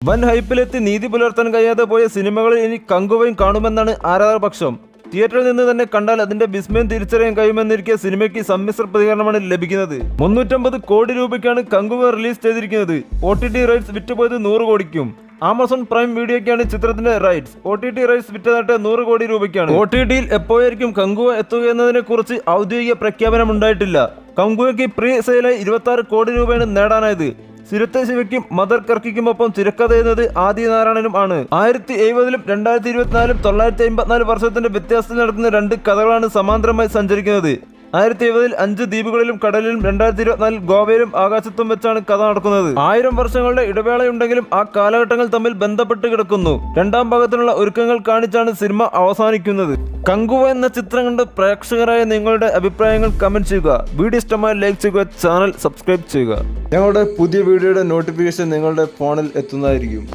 വൻ ഹൈപ്പിലെത്തി നീതി പുലർത്താൻ കഴിയാതെ പോയ സിനിമകളിൽ ഇനി കങ്കുവയും കാണുമെന്നാണ് ആരാധകപക്ഷം. തിയേറ്ററിൽ നിന്ന് തന്നെ കണ്ടാൽ അതിന്റെ വിസ്മയം തിരിച്ചറിയാൻ കഴിയുമെന്നിരിക്കെ സിനിമയ്ക്ക് സമ്മിശ്ര പ്രതികരണമാണ് ലഭിക്കുന്നത്. 350 കോടി രൂപയ്ക്കാണ് കങ്കുവ റിലീസ് ചെയ്തിരിക്കുന്നത്. OTT റൈറ്റ്സ് വിറ്റുപോയത് 100 കോടിക്കും. ആമസോൺ പ്രൈം വീഡിയോയ്ക്കാണ് ചിത്രത്തിന്റെ റൈറ്റ്സ്. OTT റൈറ്റ്സ് വിറ്റതായിട്ട് 100 കോടി രൂപയ്ക്കാണ്. OTTയിൽ എപ്പോഴായിരിക്കും കങ്കുവ എത്തുക എന്നതിനെ കുറിച്ച് ഔദ്യോഗിക പ്രഖ്യാപനം ഉണ്ടായിട്ടില്ല. കങ്കുവയ്ക്ക് പ്രീ സെയിലായി 26 കോടി രൂപയാണ് നേടാനായത്. സിരത്തെ ശിവയ്ക്കും മദർ കർക്കിക്കുമൊപ്പം തിരക്കഥ എഴുതുന്നത് ആദിനാരായണനും ആണ്. 1070-ലും 2024-ലും 954 വർഷത്തിന്റെ വ്യത്യാസത്തിൽ നടക്കുന്ന 2 കഥകളാണ് സമാന്തരമായി സഞ്ചരിക്കുന്നത്. 1070-ൽ 5 ദ്വീപുകളിലും കടലിലും 2024-ൽ ഗോവയിലും ആകാശത്തും വെച്ചാണ് കഥ നടക്കുന്നത്. 1000 വർഷങ്ങളുടെ ഇടവേളയുണ്ടെങ്കിലും ആ കാലഘട്ടങ്ങൾ തമ്മിൽ ബന്ധപ്പെട്ട് കിടക്കുന്നു. രണ്ടാം ഭാഗത്തിനുള്ള ഒരുക്കങ്ങൾ കാണിച്ചാണ് സിനിമ അവസാനിക്കുന്നത്. കങ്കുവ എന്ന ചിത്രം കണ്ട് പ്രേക്ഷകരായ നിങ്ങളുടെ അഭിപ്രായങ്ങൾ കമന്റ് ചെയ്യുക. വീഡിയോ ഇഷ്ടമായി ലൈക്ക് ചെയ്യുക, ചാനൽ സബ്സ്ക്രൈബ് ചെയ്യുക. ഞങ്ങളുടെ പുതിയ വീഡിയോയുടെ നോട്ടിഫിക്കേഷൻ നിങ്ങളുടെ ഫോണിൽ എത്തുന്നതായിരിക്കും.